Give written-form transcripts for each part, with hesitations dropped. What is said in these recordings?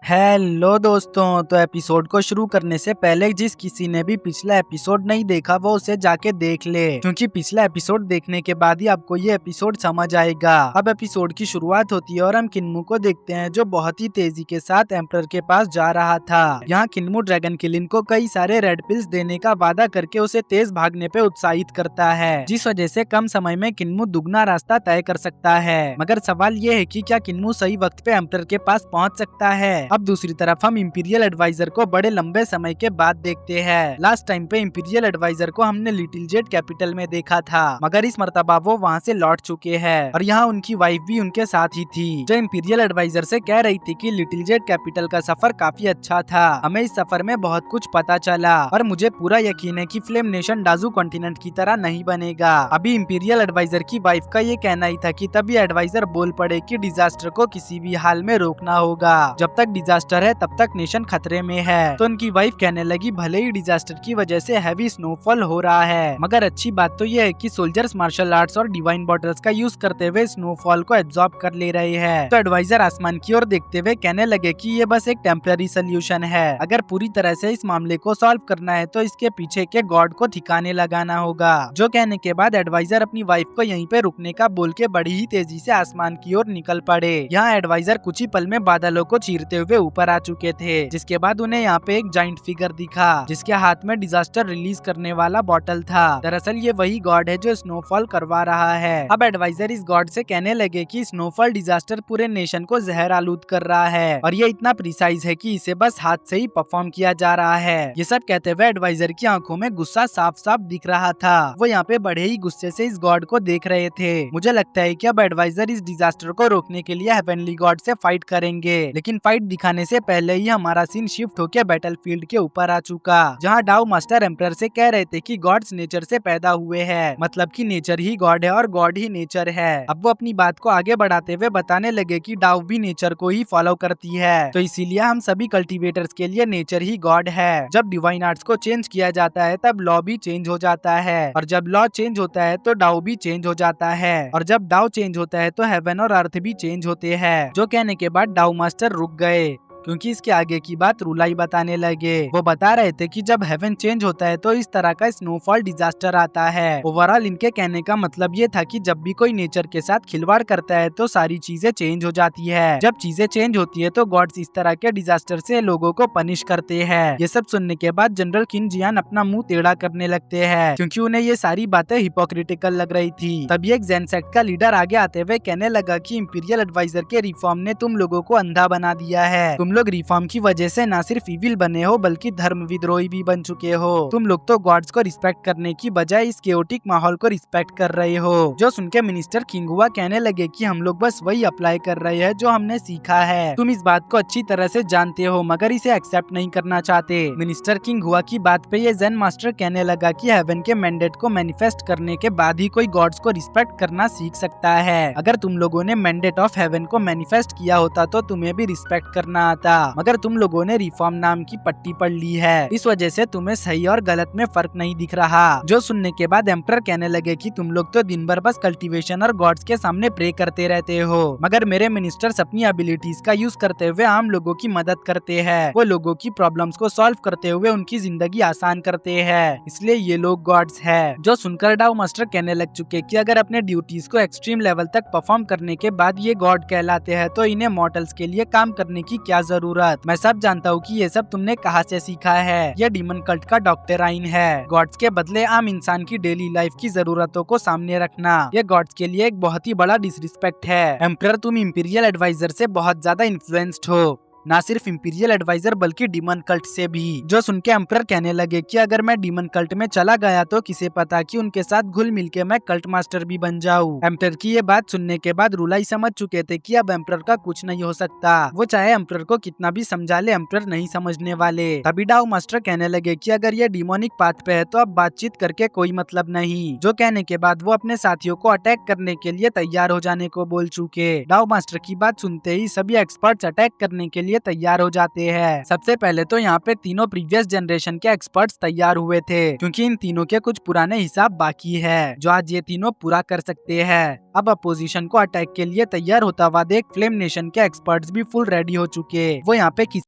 Hello दोस्तों, तो episode को शुरू करने से पहले जिस किसी ने भी पिछला एपिसोड नहीं देखा वो उसे जाके देख ले, क्योंकि पिछला एपिसोड देखने के बाद ही आपको ये एपिसोड समझ आएगा। अब एपिसोड की शुरुआत होती है और हम किन्मू को देखते हैं जो बहुत ही तेजी के साथ एम्परर के पास जा रहा था। यहाँ किन्मू ड्रैगन किलिन को कई सारे रेड पिल्स देने का वादा करके उसे तेज भागने पे उत्साहित करता है, जिस वजह से कम समय में किन्मू दुगना रास्ता तय कर सकता है। मगर सवाल ये है कि क्या किन्मू सही वक्त पे एम्परर के पास पहुँच सकता है। अब दूसरी तरफ हम इंपीरियल एडवाइजर को बड़े लंबे समय के बाद देखते हैं। लास्ट टाइम पे इंपीरियल एडवाइजर को हमने लिटिल जेट कैपिटल में देखा था, मगर इस मर्तबा वो वहाँ से लौट चुके हैं और यहाँ उनकी वाइफ भी उनके साथ ही थी, जो इंपीरियल एडवाइजर से कह रही थी कि लिटिल जेट कैपिटल का सफर काफी अच्छा था, हमें इस सफर में बहुत कुछ पता चला और मुझे पूरा यकीन है कि फ्लेम नेशन डाजू कॉन्टिनेंट की तरह नहीं बनेगा। अभी इंपीरियल एडवाइजर की वाइफ का ये कहना ही था कि तभी एडवाइजर बोल पड़े कि डिजास्टर को किसी भी हाल में रोकना होगा, जब तक डिजास्टर है तब तक नेशन खतरे में है। तो उनकी वाइफ कहने लगी भले ही डिजास्टर की वजह से हैवी स्नोफॉल हो रहा है, मगर अच्छी बात तो ये है कि सोल्जर्स मार्शल आर्ट्स और डिवाइन बॉटल्स का यूज करते हुए स्नोफॉल को एब्जॉर्ब कर ले रहे हैं। तो एडवाइजर आसमान की ओर देखते हुए कहने लगे कि ये बस एक टेम्पररी सोल्यूशन है, अगर पूरी तरह से इस मामले को सॉल्व करना है तो इसके पीछे के गॉड को ठिकाने लगाना होगा। जो कहने के बाद एडवाइजर अपनी वाइफ को यहीं पे रुकने का बोल के बड़ी ही तेजी से आसमान की ओर निकल पड़े। यहाँ एडवाइजर कुछ ही पल में बादलों को चीरते हुए ऊपर आ चुके थे, जिसके बाद उन्हें यहाँ पे एक जाइंट फिगर दिखा जिसके हाथ में डिजास्टर रिलीज करने वाला बॉटल था। दरअसल ये वही गॉड है जो स्नोफॉल करवा रहा है। अब एडवाइजर इस गॉड से कहने लगे कि स्नोफॉल डिजास्टर पूरे नेशन को जहर आलूद कर रहा है और ये इतना प्रिसाइज है कि इसे बस हाथ से ही परफॉर्म किया जा रहा है। ये सब कहते हुए एडवाइजर की आंखों में गुस्सा साफ साफ दिख रहा था। वो यहाँ पे बड़े ही गुस्से से इस गॉड को देख रहे थे। मुझे लगता है कि अब एडवाइजर इस डिजास्टर को रोकने के लिए हेवनली गॉड से फाइट करेंगे, लेकिन फाइट दिखाने से पहले ही हमारा सीन शिफ्ट होकर बैटलफील्ड के ऊपर आ चुका, जहाँ डाउ मास्टर एम्परर से कह रहे थे कि गॉड्स नेचर से पैदा हुए हैं, मतलब कि नेचर ही गॉड है और गॉड ही नेचर है। अब वो अपनी बात को आगे बढ़ाते हुए बताने लगे कि डाउ भी नेचर को ही फॉलो करती है, तो इसीलिए हम सभी कल्टीवेटर्स के लिए नेचर ही गॉड है। जब डिवाइन आर्ट्स को चेंज किया जाता है तब लॉ भी चेंज हो जाता है, और जब लॉ चेंज होता है तो डाउ भी चेंज हो जाता है, और जब डाउ चेंज होता है तो हेवन और अर्थ भी चेंज होते हैं। जो कहने के बाद डाउ मास्टर रुक गए, क्योंकि इसके आगे की बात रुलाई बताने लगे। वो बता रहे थे कि जब हेवन चेंज होता है तो इस तरह का स्नोफॉल डिजास्टर आता है। ओवरऑल इनके कहने का मतलब ये था कि जब भी कोई नेचर के साथ खिलवाड़ करता है तो सारी चीजें चेंज हो जाती है। जब चीजें चेंज होती है तो गॉड्स इस तरह के डिजास्टर से लोगों को पनिश करते हैं। ये सब सुनने के बाद जनरल किन जियान अपना मुंह टेढ़ा करने लगते हैं, क्योंकि उन्हें ये सारी बातें हिपोक्रिटिकल लग रही थी। तभी एक जेन सेक्ट का लीडर आगे आते हुए कहने लगा कि इंपीरियल एडवाइजर के रिफॉर्म ने तुम लोगों को अंधा बना दिया है। तुम लोग रिफॉर्म की वजह से न सिर्फ इविल बने हो बल्कि धर्म विद्रोही भी बन चुके हो। तुम लोग तो गॉड्स को रिस्पेक्ट करने की बजाय इस केओटिक माहौल को रिस्पेक्ट कर रहे हो। जो सुन के मिनिस्टर किंग हुआ कहने लगे कि हम लोग बस वही अप्लाई कर रहे हैं जो हमने सीखा है। तुम इस बात को अच्छी तरह से जानते हो मगर इसे एक्सेप्ट नहीं करना चाहते। मिनिस्टर किंग हुआ की बात पे ये जेन मास्टर कहने लगा कि हेवन के मैंडेट को मैनिफेस्ट करने के बाद ही कोई गॉड्स को रिस्पेक्ट करना सीख सकता है। अगर तुम लोगों ने मैंडेट ऑफ हेवन को मैनिफेस्ट किया होता तो तुम्हें भी रिस्पेक्ट करना आता, मगर तुम लोगों ने रिफॉर्म नाम की पट्टी पढ़ ली है, इस वजह से तुम्हें सही और गलत में फर्क नहीं दिख रहा। जो सुनने के बाद एम्परर कहने लगे कि तुम लोग तो दिन भर बस कल्टीवेशन और गॉड्स के सामने प्रे करते रहते हो, मगर मेरे मिनिस्टर्स अपनी एबिलिटीज का यूज करते हुए आम लोगों की मदद करते हैं। वो लोगों की प्रॉब्लम्स को सॉल्व करते हुए उनकी जिंदगी आसान करते हैं, इसलिए ये लोग गॉड्स है। जो सुनकर डाउ मास्टर कहने लग चुके कि अगर अपने ड्यूटीज को एक्सट्रीम लेवल तक परफॉर्म करने के बाद ये गॉड कहलाते हैं तो इन्हें मॉर्टल्स के लिए काम करने की क्या जरूरत। मैं सब जानता हूँ कि ये सब तुमने कहाँ से सीखा है। ये डीमन कल्ट का डॉक्टराइन है, गॉड्स के बदले आम इंसान की डेली लाइफ की जरूरतों को सामने रखना। ये गॉड्स के लिए एक बहुत ही बड़ा डिसरिस्पेक्ट है। एम्परर तुम इंपीरियल एडवाइजर से बहुत ज्यादा इन्फ्लुएंस्ड हो, ना सिर्फ इंपीरियल एडवाइजर बल्कि डीमन कल्ट से भी। जो सुन के एम्परर कहने लगे कि अगर मैं डीमन कल्ट में चला गया तो किसे पता कि उनके साथ घुल मिल के मैं कल्ट मास्टर भी बन जाऊं। एम्परर की ये बात सुनने के बाद रुलाई समझ चुके थे कि अब एम्परर का कुछ नहीं हो सकता। वो चाहे एम्परर को कितना भी समझा ले, एम्परर नहीं समझने वाले। तभी डाउ मास्टर कहने लगे कि अगर ये डिमोनिक पाथ पे है तो अब बातचीत करके कोई मतलब नहीं। जो कहने के बाद वो अपने साथियों को अटैक करने के लिए तैयार हो जाने को बोल चुके। डाउ मास्टर की बात सुनते ही सभी एक्सपर्ट्स अटैक करने के लिए लिए तैयार हो जाते हैं। सबसे पहले तो यहाँ पे तीनों प्रीवियस जनरेशन के एक्सपर्ट्स तैयार हुए थे, क्योंकि इन तीनों के कुछ पुराने हिसाब बाकी है जो आज ये तीनों पूरा कर सकते हैं। अब अपोजिशन को अटैक के लिए तैयार होता हुआ देख फ्लेम नेशन के एक्सपर्ट्स भी फुल रेडी हो चुके। वो यहाँ पे किसी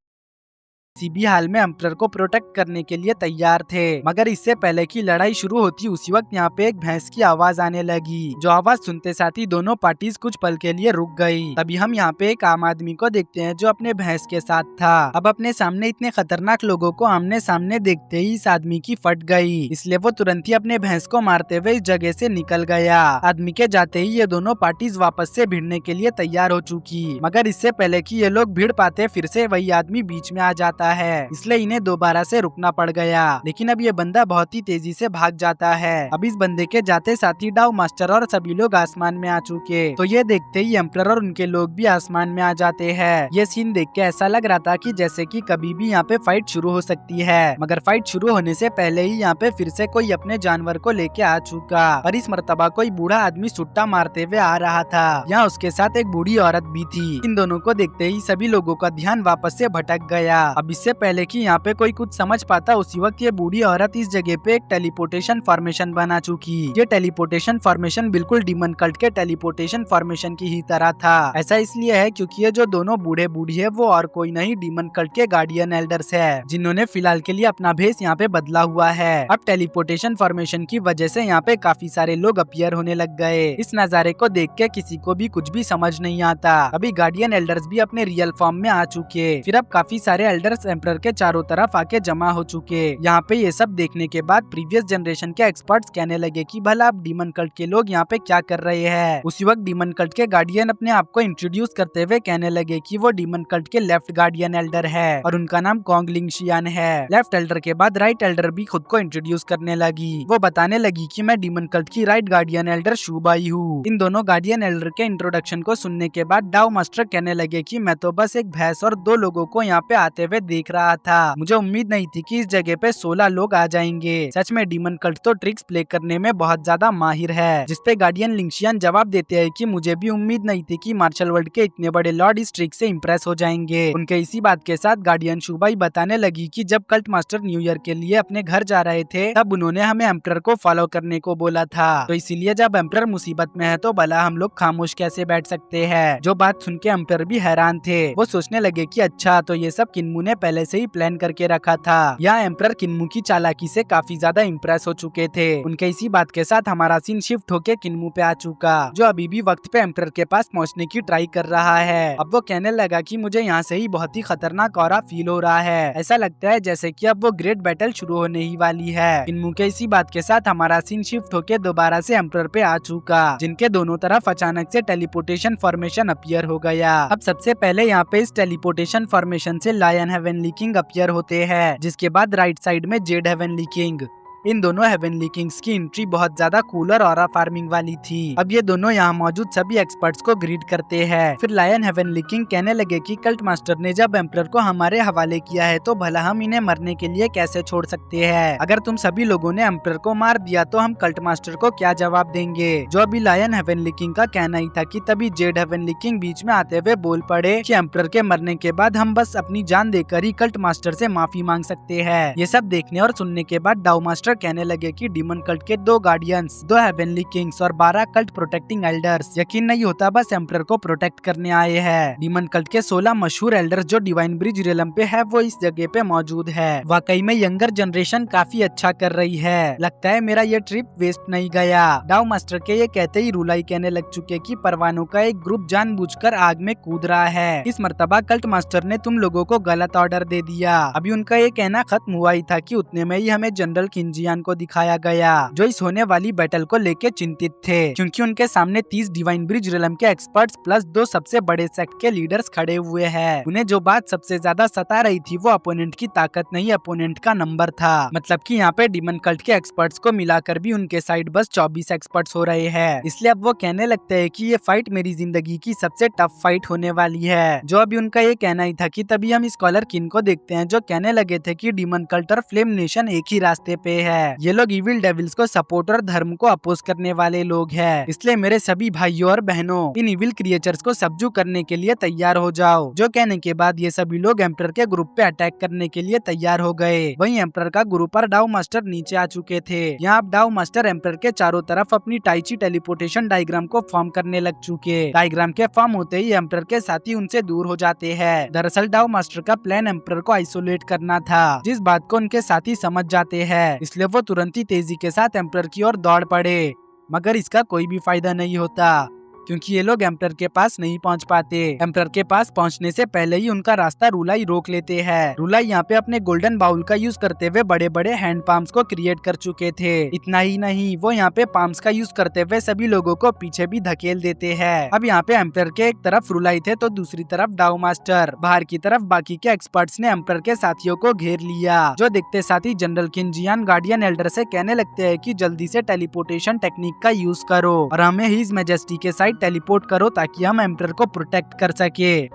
भी हाल में एम्परर को प्रोटेक्ट करने के लिए तैयार थे। मगर इससे पहले कि लड़ाई शुरू होती उसी वक्त यहाँ पे एक भैंस की आवाज आने लगी, जो आवाज सुनते साथ ही दोनों पार्टीज कुछ पल के लिए रुक गई। तभी हम यहाँ पे एक आम आदमी को देखते हैं जो अपने भैंस के साथ था। अब अपने सामने इतने खतरनाक लोगों को आमने सामने देखते ही इस आदमी की फट गई, इसलिए वो तुरंत ही अपने भैंस को मारते हुए इस जगह से निकल गया। आदमी के जाते ही ये दोनों पार्टीज वापस से भिड़ने के लिए तैयार हो चुकी, मगर इससे पहले कि ये लोग भिड़ पाते फिर से वही आदमी बीच में आ जाता है, इसलिए इन्हें दोबारा से रुकना पड़ गया। लेकिन अब ये बंदा बहुत ही तेजी से भाग जाता है। अब इस बंदे के जाते साथ ही डाउ मास्टर और सभी लोग आसमान में आ चुके, तो ये देखते ही एम्परर और उनके लोग भी आसमान में आ जाते हैं। ये सीन देख के ऐसा लग रहा था कि जैसे कि कभी भी यहाँ पे फाइट शुरू हो सकती है, मगर फाइट शुरू होने से पहले ही यहाँ पे फिर से कोई अपने जानवर को लेके आ चुका, और इस मर्तबा कोई बूढ़ा आदमी सुट्टा मारते हुए आ रहा था। यहाँ उसके साथ एक बूढ़ी औरत भी थी। इन दोनों को देखते ही सभी लोगों का ध्यान वापस से भटक गया। अब इससे पहले कि यहाँ पे कोई कुछ समझ पाता उसी वक्त ये बूढ़ी औरत इस जगह पे एक टेलीपोर्टेशन फॉर्मेशन बना चुकी। ये टेलीपोर्टेशन फॉर्मेशन बिल्कुल डीमन कल्ट के टेलीपोर्टेशन फॉर्मेशन की ही तरह था। ऐसा इसलिए है क्योंकि ये जो दोनों बूढ़े बूढ़ी है वो और कोई नहीं डीमन कल्ट के गार्डियन एल्डर्स है, जिन्होंने फिलहाल के लिए अपना भेष यहाँ पे बदला हुआ है। अब टेलीपोर्टेशन फॉर्मेशन की वजह से यहाँ पे काफी सारे लोग अपीयर होने लग गए। इस नजारे को देख के किसी को भी कुछ भी समझ नहीं आता। अभी गार्डियन एल्डर्स भी अपने रियल फॉर्म में आ चुके। फिर अब काफी सारे एल्डर्स एम्परर के चारों तरफ आके जमा हो चुके। यहाँ पे ये सब देखने के बाद प्रीवियस जनरेशन के एक्सपर्ट्स कहने लगे कि भला आप डीमन कल्ट के लोग यहाँ पे क्या कर रहे हैं। उसी वक्त डीमन कल्ट के गार्डियन अपने आप को इंट्रोड्यूस करते हुए कहने लगे कि वो डीमन कल्ट के लेफ्ट गार्डियन एल्डर है और उनका नाम कॉन्ग लिंगशियान है। लेफ्ट एल्डर के बाद राइट एल्डर भी खुद को इंट्रोड्यूस करने लगी। वो बताने लगी कि मैं डीमन कल्ट की राइट गार्डियन एल्डर शूबाई हूँ। इन दोनों गार्डियन एल्डर के इंट्रोडक्शन को सुनने के बाद डाउ मास्टर कहने लगे कि मैं तो बस एक भैंस और 2 लोगों को यहाँ पे आते हुए देख रहा था। मुझे उम्मीद नहीं थी कि इस जगह पे 16 लोग आ जाएंगे। सच में डीमन कल्ट तो ट्रिक्स प्ले करने में बहुत ज्यादा माहिर है। जिसपे गार्डियन लिंगशियान जवाब देते हैं कि मुझे भी उम्मीद नहीं थी कि मार्शल वर्ल्ड के इतने बड़े लॉर्ड इस ट्रिक से इम्प्रेस हो जाएंगे। उनके इसी बात के साथ गार्डियन शूबाई बताने लगी कि जब कल्ट मास्टर न्यू ईयर के लिए अपने घर जा रहे थे तब उन्होंने हमें एम्परर को फॉलो करने को बोला था, तो इसीलिए जब एम्परर मुसीबत में है तो भला हम लोग खामोश कैसे बैठ सकते हैं। जो बात सुन के एम्परर भी हैरान थे। वो सोचने लगे कि अच्छा तो ये सब किन्मू ने पहले से ही प्लान करके रखा था। यहाँ एम्परर किन्मू की चालाकी से काफी ज्यादा इम्प्रेस हो चुके थे। उनके इसी बात के साथ हमारा सीन शिफ्ट होके किन्मू पे आ चुका, जो अभी भी वक्त पे एम्परर के पास पहुँचने की ट्राई कर रहा है। अब वो कहने लगा कि मुझे यहाँ से ही बहुत ही खतरनाक ऑरा फील हो रहा है। ऐसा लगता है जैसे कि अब वो ग्रेट बैटल शुरू होने ही वाली है। किन्मू के इसी बात के साथ हमारा सीन शिफ्ट होके दोबारा से एम्परर पे आ चुका, जिनके दोनों तरफ अचानक से टेलीपोर्टेशन फॉर्मेशन अपीयर हो गया। अब सबसे पहले यहाँ पे इस टेलीपोर्टेशन फॉर्मेशन से लायन हेवनली किंग अपीयर होते हैं, जिसके बाद राइट साइड में जेड हेवनली किंग। इन दोनों हेवनली किंग्स की एंट्री बहुत ज्यादा कूल और ऑरा फार्मिंग वाली थी। अब ये दोनों यहाँ मौजूद सभी एक्सपर्ट्स को ग्रीट करते हैं। फिर लायन हेवनली किंग कहने लगे कि कल्ट मास्टर ने जब एम्परर को हमारे हवाले किया है तो भला हम इन्हें मरने के लिए कैसे छोड़ सकते हैं। अगर तुम सभी लोगों ने एम्परर को मार दिया तो हम कल्ट मास्टर को क्या जवाब देंगे। जो अभी लायन हेवनली किंग का कहना ही था कि तभी जेड हेवनली किंग बीच में आते हुए बोल पड़े कि एम्परर के मरने के बाद हम बस अपनी जान देकर ही कल्ट मास्टर से माफी मांग सकते हैं। ये सब देखने और सुनने के बाद डाउ मास्टर कहने लगे कि डीमन कल्ट के 2 गार्डियंस, 2 हेवनली किंग्स और 12 कल्ट प्रोटेक्टिंग एल्डर्स यकीन नहीं होता बस एम्परर को प्रोटेक्ट करने आए हैं। डीमन कल्ट के 16 मशहूर एल्डर्स जो डिवाइन ब्रिज रियलम पे है वो इस जगह पे मौजूद है। वाकई में यंगर जनरेशन काफी अच्छा कर रही है। लगता है मेरा ये ट्रिप वेस्ट नहीं गया। डाउ मास्टर के ये कहते ही रूलाई कहने लग चुके कि परवानों का एक ग्रुप जानबूझकर आग में कूद रहा है। इस मर्तबा कल्ट मास्टर ने तुम लोगों को गलत ऑर्डर दे दिया। अभी उनका ये कहना खत्म हुआ ही था कि उतने में ही हमें जनरल किंजियान को दिखाया गया, जो इस होने वाली बैटल को लेके चिंतित थे, क्योंकि उनके सामने 30 डिवाइन ब्रिज रियलम के एक्सपर्ट्स प्लस 2 सबसे बड़े सेक्ट के लीडर्स खड़े हुए हैं। उन्हें जो बात सबसे ज्यादा सता रही थी वो अपोनेंट की ताकत नहीं, अपोनेंट का नंबर था। मतलब कि यहाँ पे डीमन कल्ट के एक्सपर्ट्स को मिलाकर भी उनके साइड बस 24 एक्सपर्ट्स हो रहे हैं। इसलिए अब वो कहने लगते हैं कि ये फाइट मेरी जिंदगी की सबसे टफ फाइट होने वाली है। जो अभी उनका ये कहना ही था कि तभी हम स्कॉलर किन को देखते हैं, जो कहने लगे थे कि डीमन कल्ट और फ्लेम नेशन एक ही रास्ते पे हैं। ये लोग इविल डेविल्स को सपोर्ट और धर्म को अपोज करने वाले लोग हैं, इसलिए मेरे सभी भाइयों और बहनों इन इविल क्रिएचर्स को सबजू करने के लिए तैयार हो जाओ। जो कहने के बाद ये सभी लोग एम्परर के ग्रुप पे अटैक करने के लिए तैयार हो गए। वहीं एम्परर का ग्रुप और डाउ मास्टर नीचे आ चुके थे। यहाँ डाउ मास्टर एम्परर के चारों तरफ अपनी टाइची टेलीपोर्टेशन डायग्राम को फॉर्म करने लग चुके। डायग्राम के फॉर्म होते ही एम्परर के साथी उनसे दूर हो जाते हैं। दरअसल डाउ मास्टर का प्लान एम्परर को आइसोलेट करना था, जिस बात को उनके साथी समझ जाते हैं, इसलिए वो तुरंत ही तेजी के साथ एम्परर की ओर दौड़ पड़े। मगर इसका कोई भी फायदा नहीं होता, क्योंकि ये लोग एम्परर के पास नहीं पहुंच पाते। एम्परर के पास पहुंचने से पहले ही उनका रास्ता रूलाई रोक लेते हैं। रूलाई यहाँ पे अपने गोल्डन बाउल का यूज करते हुए बड़े बड़े हैंड पाम्स को क्रिएट कर चुके थे। इतना ही नहीं, वो यहाँ पे पाम्स का यूज करते हुए सभी लोगों को पीछे भी धकेल देते हैं। अब यहाँ पे एम्परर के एक तरफ रूलाई थे तो दूसरी तरफ डाउ मास्टर। बाहर की तरफ बाकी के एक्सपर्ट्स ने एम्परर के साथियों को घेर लिया, जो देखते साथ ही जनरल किन जियान गार्डियन एल्डर से कहने लगते हैं कि जल्दी से टेलीपोर्टेशन टेक्निक का यूज करो और हमें हिज मैजेस्टी के साइड टेलीपोर्ट करो ताकि हम एम्परर को प्रोटेक्ट कर सके।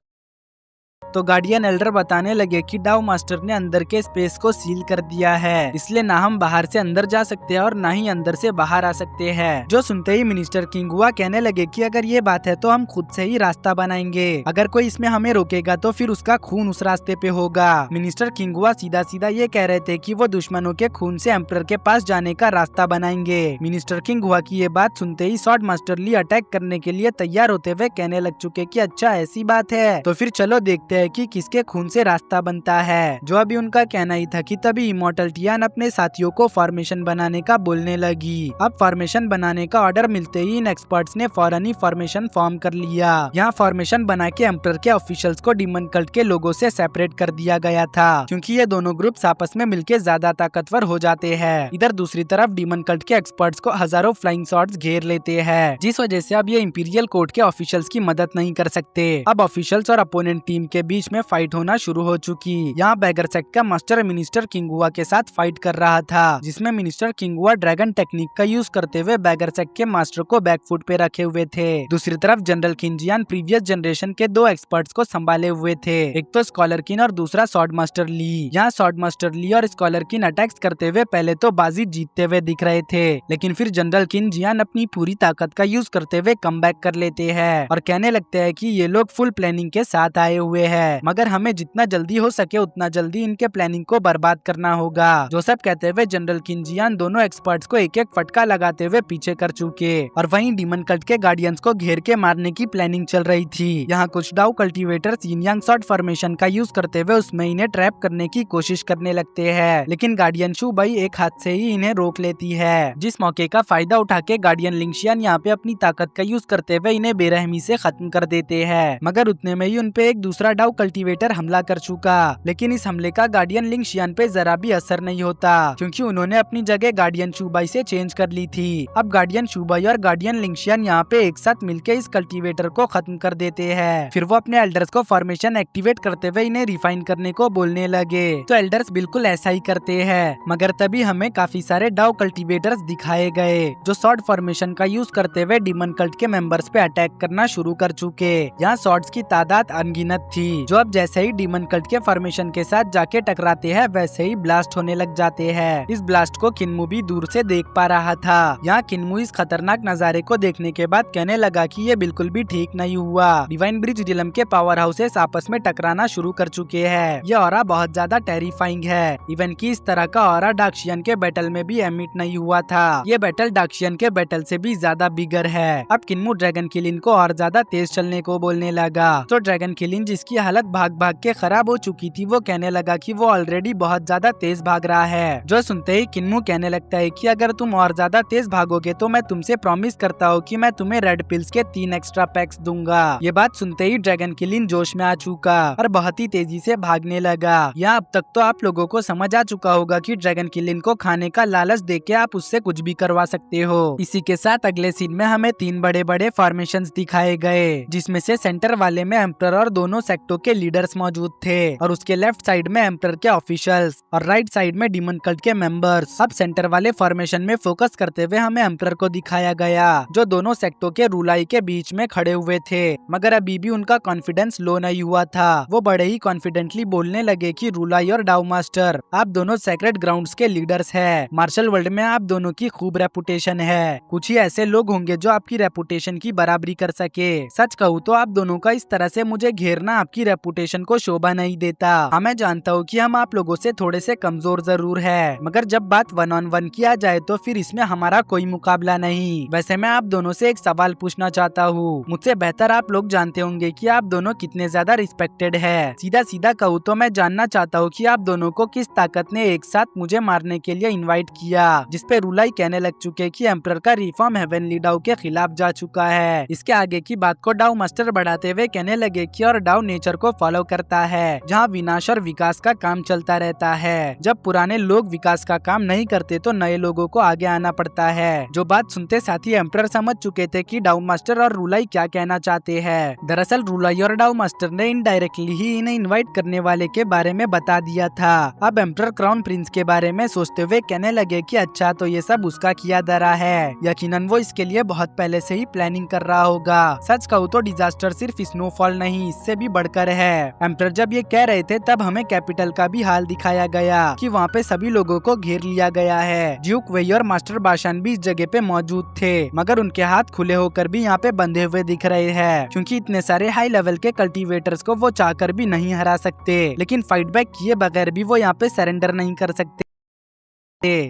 तो गार्डियन एल्डर बताने लगे कि डाउ मास्टर ने अंदर के स्पेस को सील कर दिया है, इसलिए ना हम बाहर से अंदर जा सकते हैं और ना ही अंदर से बाहर आ सकते हैं। जो सुनते ही मिनिस्टर किंग हुआ कहने लगे कि अगर ये बात है तो हम खुद से ही रास्ता बनाएंगे। अगर कोई इसमें हमें रोकेगा तो फिर उसका खून उस रास्ते पे होगा। मिनिस्टर किंग हुआ सीधा सीधा ये कह रहे थे कि वो दुश्मनों के खून से एम्परर के पास जाने का रास्ता बनाएंगे। मिनिस्टर किंग हुआ की ये बात सुनते ही स्वॉर्ड मास्टर ली अटैक करने के लिए तैयार होते हुए कहने लग चुके कि अच्छा ऐसी बात है, तो फिर चलो देखते हैं कि किसके खून से रास्ता बनता है। जो अभी उनका कहना ही था कि तभी इमॉर्टल टियान अपने साथियों को फॉर्मेशन बनाने का बोलने लगी। अब फॉर्मेशन बनाने का ऑर्डर मिलते ही इन एक्सपर्ट्स ने फौरन ही फॉर्मेशन फॉर्म कर लिया। यहाँ फॉर्मेशन बना के एम्परर के ऑफिशियल्स को डीमन कल्ट के लोगों से सेपरेट कर दिया गया था, क्योंकि ये दोनों ग्रुप्स आपस में मिलकर ज्यादा ताकतवर हो जाते हैं। इधर दूसरी तरफ डीमन कल्ट के एक्सपर्ट्स को हजारों फ्लाइंग शॉट्स घेर लेते हैं, जिस वजह से अब ये इंपीरियल कोर्ट के ऑफिशियल्स की मदद नहीं कर सकते। अब ऑफिशियल्स और अपोनेंट टीम के बीच में फाइट होना शुरू हो चुकी। यहाँ बैगर सेक्ट का मास्टर मिनिस्टर किंगुआ के साथ फाइट कर रहा था, जिसमें मिनिस्टर किंगुआ ड्रैगन टेक्निक का यूज करते हुए बैगर सेक्ट के मास्टर को बैकफुट पे रखे हुए थे। दूसरी तरफ जनरल किंजियान प्रीवियस जनरेशन के दो एक्सपर्ट्स को संभाले हुए थे, एक तो स्कॉलर किन और दूसरा स्वॉर्ड मास्टर ली। यहाँ स्वॉर्ड मास्टर ली और स्कॉलर किन अटैक्स करते हुए पहले तो बाजी जीतते हुए दिख रहे थे, लेकिन फिर जनरल किंजियान अपनी पूरी ताकत का यूज करते हुए कमबैक कर लेते हैं और कहने लगते हैं कि ये लोग फुल प्लानिंग के साथ आए हुए हैं, मगर हमें जितना जल्दी हो सके उतना जल्दी इनके प्लानिंग को बर्बाद करना होगा। जो सब कहते हुए जनरल किंजियान दोनों एक्सपर्ट्स को एक एक फटका लगाते हुए पीछे कर चुके और वहीं डीमन कल्ट के गार्डियंस को घेर के मारने की प्लानिंग चल रही थी। यहाँ कुछ डाउ कल्टीवेटर्स यिन यांग शॉर्ट फॉर्मेशन का यूज करते हुए उसमें इन्हें ट्रैप करने की कोशिश करने लगते हैं, लेकिन गार्डियन शू बाई एक हाथ से ही इन्हें रोक लेती है। जिस मौके का फायदा उठा के गार्डियन लिंगशियन यहाँ पे अपनी ताकत का यूज करते हुए इन्हें बेरहमी से खत्म कर देते हैं, मगर उतने में ही उनपे एक दूसरा डाउ कल्टीवेटर हमला कर चुका। लेकिन इस हमले का गार्डियन लिंगशियन पे जरा भी असर नहीं होता, क्योंकि उन्होंने अपनी जगह गार्डियन शूबाई से चेंज कर ली थी। अब गार्डियन शूबाई और गार्डियन लिंगशियन यहाँ पे एक साथ मिलकर इस कल्टीवेटर को खत्म कर देते हैं। फिर वो अपने एल्डर्स को फॉर्मेशन एक्टिवेट करते हुए इन्हें रिफाइन करने को बोलने लगे, तो एल्डर्स बिल्कुल ऐसा ही करते हैं, मगर तभी हमें काफी सारे डाउ कल्टीवेटर्स दिखाए गए जो शॉर्ट फॉर्मेशन का यूज करते हुए डीमन कल्ट के मेंबर्स पे अटैक करना शुरू कर चुके। यहाँ शॉर्ट्स की तादाद अनगिनत थी, जो अब जैसे ही डीमन कल्ट के फॉर्मेशन के साथ जाके टकराते हैं वैसे ही ब्लास्ट होने लग जाते हैं। इस ब्लास्ट को किन्मू भी दूर से देख पा रहा था। यहाँ किन्मू इस खतरनाक नजारे को देखने के बाद कहने लगा कि ये बिल्कुल भी ठीक नहीं हुआ। डिवाइन ब्रिज डिलम के पावर हाउसेस आपस में टकराना शुरू कर चुके हैं। ये ऑरा बहुत ज्यादा टेरिफाइंग है। इवन की इस तरह का ऑरा डार्कशियन के बैटल में भी एमिट नहीं हुआ था। ये बैटल डार्कशियन के बैटल से भी ज्यादा बिगर है। अब किन्मू ड्रैगन किलिन को और ज्यादा तेज चलने को बोलने लगा, तो ड्रैगन किलिन जिसकी हालत भाग भाग के खराब हो चुकी थी वो कहने लगा कि वो ऑलरेडी बहुत ज्यादा तेज भाग रहा है। जो सुनते ही किन्मू कहने लगता है कि अगर तुम और ज्यादा तेज भागोगे तो मैं तुमसे प्रॉमिस करता हूँ कि मैं तुम्हें रेड पिल्स के 3 एक्स्ट्रा पैक्स दूंगा। ये बात सुनते ही ड्रैगन किलिन जोश में आ चुका और बहुत ही तेजी से भागने लगा। यहाँ अब तक तो आप लोगों को समझ आ चुका होगा कि ड्रैगन किलिन को खाने का लालच देके आप उससे कुछ भी करवा सकते हो। इसी के साथ अगले सीन में हमें 3 बड़े बड़े फॉर्मेशंस दिखाए गए, जिसमें से सेंटर वाले में एम्परर और दोनों सेक्टों सेक्टों के लीडर्स मौजूद थे और उसके लेफ्ट साइड में एम्परर के ऑफिशियल्स और राइट साइड में डीमन कल्ट के मेंबर्स। अब सेंटर वाले फॉर्मेशन में फोकस करते हुए हमें एम्परर को दिखाया गया जो दोनों सेक्टों के रूलाई के बीच में खड़े हुए थे, मगर अभी भी उनका कॉन्फिडेंस लो नहीं हुआ था। वो बड़े ही कॉन्फिडेंटली बोलने लगे कि रूलाई और डाउ मास्टर, आप दोनों सेक्रेट ग्राउंड्स के लीडर्स हैं। मार्शल वर्ल्ड में आप दोनों की खूब रेपुटेशन है। कुछ ही ऐसे लोग होंगे जो आपकी रेपुटेशन की बराबरी कर सके। सच कहूँ तो आप दोनों का इस तरह से मुझे घेरना आपकी रेपुटेशन को शोभा नहीं देता। हाँ, मैं जानता हूँ कि हम आप लोगों से थोड़े से कमजोर जरूर है, मगर जब बात 1-on-1 किया जाए तो फिर इसमें हमारा कोई मुकाबला नहीं। वैसे मैं आप दोनों से एक सवाल पूछना चाहता हूँ। मुझसे बेहतर आप लोग जानते होंगे कि आप दोनों कितने ज्यादा रिस्पेक्टेड है। सीधा सीधा कहूँ तो मैं जानना चाहता हूँ कि आप दोनों को किस ताकत ने एक साथ मुझे मारने के लिए इनवाइट किया, जिसपे रूलाई कहने लग चुके कि एम्परर का रिफॉर्म हेवनली डाउ के खिलाफ जा चुका है। इसके आगे की बात को डाउ मास्टर बढ़ाते हुए कहने लगे कि और डाउ नेचर को फॉलो करता है जहाँ विनाश और विकास का काम चलता रहता है। जब पुराने लोग विकास का काम नहीं करते तो नए लोगों को आगे आना पड़ता है। जो बात सुनते साथ ही एम्परर समझ चुके थे कि डाउ मास्टर और रूलाई क्या कहना चाहते हैं। दरअसल रूलाई और डाउ मास्टर ने इनडायरेक्टली ही इन्हें इनवाइट करने वाले के बारे में बता दिया था। अब एम्परर क्राउन प्रिंस के बारे में सोचते हुए कहने लगे कि अच्छा, तो ये सब उसका किया धरा है। यकीनन वो इसके लिए बहुत पहले से ही प्लानिंग कर रहा होगा। सच कहूँ तो डिजास्टर सिर्फ स्नोफॉल नहीं, इससे भी बढ़कर है। एम्परर जब ये कह रहे थे तब हमें कैपिटल का भी हाल दिखाया गया कि वहाँ पे सभी लोगों को घेर लिया गया है। ड्यूक वेई और मास्टर बाशान भी इस जगह पे मौजूद थे, मगर उनके हाथ खुले होकर भी यहाँ पे बंधे हुए दिख रहे हैं, क्योंकि इतने सारे हाई लेवल के कल्टीवेटर्स को वो चाहकर भी नहीं हरा सकते। लेकिन फाइट बैक किए बगैर भी वो यहाँ पे सरेंडर नहीं कर सकते,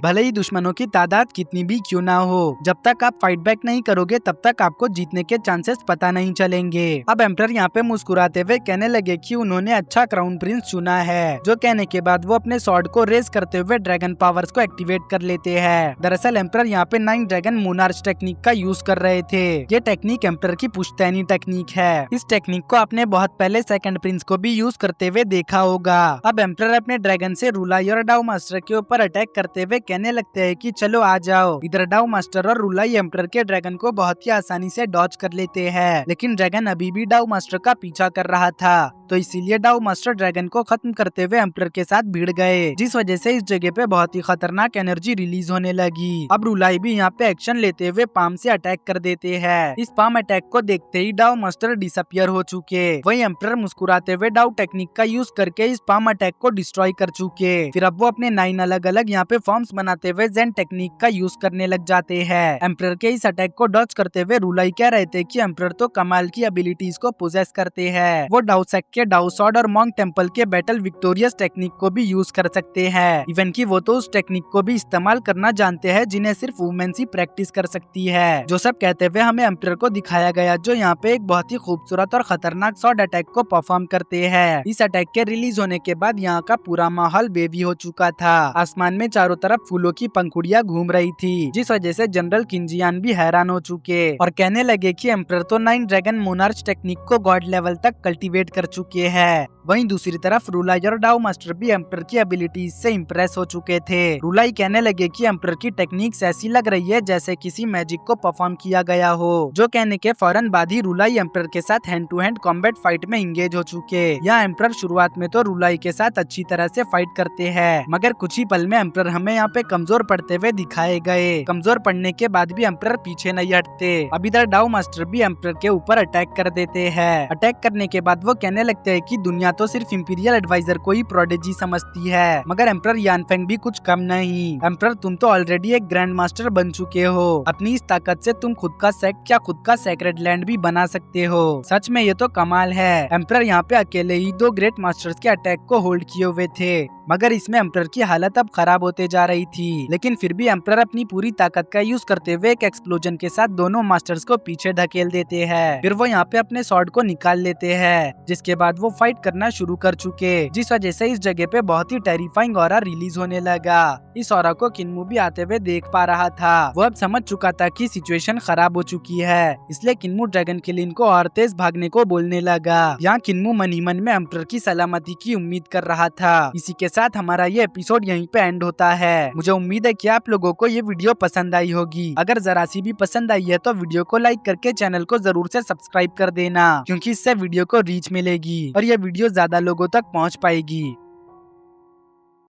भले ही दुश्मनों की तादाद कितनी भी क्यों ना हो। जब तक आप फाइट बैक नहीं करोगे तब तक आपको जीतने के चांसेस पता नहीं चलेंगे। अब एम्परर यहाँ पे मुस्कुराते हुए कहने लगे कि उन्होंने अच्छा क्राउन प्रिंस चुना है। जो कहने के बाद वो अपने स्वॉर्ड को रेज करते हुए ड्रैगन पावर्स को एक्टिवेट कर लेते हैं। दरअसल एम्परर यहाँ पे 9 ड्रैगन मोनार्च टेक्निक का यूज कर रहे थे। ये टेक्निक एम्परर की पुश्तैनी टेक्निक है। इस टेक्निक को आपने बहुत पहले सेकंड प्रिंस को भी यूज करते हुए देखा होगा। अब एम्परर अपने ड्रैगन से रूलाई और डाउ मास्टर के ऊपर अटैक करते वे कहने लगते हैं कि चलो आ जाओ। इधर डाउ मास्टर और रूलाई एम्परर के ड्रैगन को बहुत ही आसानी से डॉज कर लेते हैं, लेकिन ड्रैगन अभी भी डाउ मास्टर का पीछा कर रहा था, तो इसीलिए डाउ मास्टर ड्रैगन को खत्म करते हुए एम्परर के साथ भिड़ गए, जिस वजह से इस जगह पे बहुत ही खतरनाक एनर्जी रिलीज होने लगी। अब रूलाई भी यहाँ पे एक्शन लेते हुए पाम से अटैक कर देते हैं। इस पाम अटैक को देखते ही डाउ मास्टर डिसअपियर हो चुके। वही एम्परर मुस्कुराते हुए डाउ टेक्निक का यूज करके इस पाम अटैक को डिस्ट्रॉय कर चुके। फिर अब वो अपने 9 अलग अलग यहाँ पे फॉर्म्स बनाते हुए जेन टेक्निक का यूज करने लग जाते हैं। एम्परर के इस अटैक को डॉज करते हुए रूलाई कह रहे थे कि एम्परर तो कमाल की एबिलिटीज को पोजेस करते हैं। वो डाउ सेक के डाउ सॉर्ड और मॉन्क टेम्पल के बैटल विक्टोरियस टेक्निक को भी यूज कर सकते हैं। इवन की वो तो उस टेक्निक को भी इस्तेमाल करना जानते हैं जिन्हें सिर्फ वुमेन्स ही प्रैक्टिस कर सकती है। जो सब कहते हुए हमें एम्परर को दिखाया गया, जो यहाँ पे एक बहुत ही खूबसूरत और खतरनाक सॉर्ड अटैक को परफॉर्म करते हैं। इस अटैक के रिलीज होने के बाद यहाँ का पूरा माहौल बेबी हो चुका था। आसमान में चारों तरफ फूलों की पंखुड़ियां घूम रही थी, जिस वजह से जनरल किंजियान भी हैरान हो चुके और कहने लगे कि एम्परर तो 9 ड्रैगन मोनार्च टेक्निक को गॉड लेवल तक कल्टीवेट कर चुके हैं। वहीं दूसरी तरफ रूलाई और डाउ मास्टर भी एम्परर की एबिलिटीज से इम्प्रेस हो चुके थे। रूलाई कहने लगे कि एम्परर की टेक्निक्स ऐसी लग रही है जैसे किसी मैजिक को परफॉर्म किया गया हो। जो कहने के फौरन बाद ही रूलाई एम्परर के साथ hand to hand combat fight में इंगेज हो चुके। यहाँ एम्परर शुरुआत में तो रूलाई के साथ अच्छी तरह से फाइट करते हैं, मगर कुछ ही पल में एम्परर हमें यहाँ पे कमजोर पड़ते हुए दिखाए गए। कमजोर पड़ने के बाद भी एम्परर पीछे नहीं हटते। अब इधर डाउ मास्टर भी एम्परर के ऊपर अटैक कर देते हैं। अटैक करने के बाद वो कहने लगते हैं कि दुनिया तो सिर्फ इंपीरियल एडवाइजर को ही प्रोडिजी समझती है, मगर एम्परर यानफेंग भी कुछ कम नहीं। एम्परर तुम तो ऑलरेडी एक ग्रैंड मास्टर बन चुके हो। अपनी इस ताकत से तुम खुद का सेक्ट या खुद का सेक्रेड लैंड भी बना सकते हो। सच में ये तो कमाल है। एम्परर यहाँ पे अकेले ही 2 ग्रेट मास्टर्स के अटैक को होल्ड किए हुए थे, मगर इसमें एम्परर की हालत अब खराब होते जा रही थी। लेकिन फिर भी एम्परर अपनी पूरी ताकत का यूज करते हुए एक एक्सप्लोजन के साथ दोनों मास्टर्स को पीछे ढकेल देते हैं। फिर वो यहाँ पे अपने स्वॉर्ड को निकाल लेते हैं, जिसके बाद वो फाइट करना शुरू कर चुके, जिस वजह से इस जगह पे बहुत ही टेरिफाइंग ऑरा रिलीज होने लगा। इस ऑरा को किन्मू भी आते हुए देख पा रहा था। वो अब समझ चुका था कि सिचुएशन खराब हो चुकी है, इसलिए किन्मू ड्रैगन किलिन को और तेज भागने को बोलने लगा। यहाँ किन्मू मन ही मन में एम्परर की सलामती की उम्मीद कर रहा था। इसी के साथ हमारा ये एपिसोड यहीं पे एंड होता है। है। मुझे उम्मीद है कि आप लोगों को ये वीडियो पसंद आई होगी। अगर जरा सी भी पसंद आई है तो वीडियो को लाइक करके चैनल को जरूर से सब्सक्राइब कर देना, क्योंकि इससे वीडियो को रीच मिलेगी और ये वीडियो ज्यादा लोगों तक पहुंच पाएगी।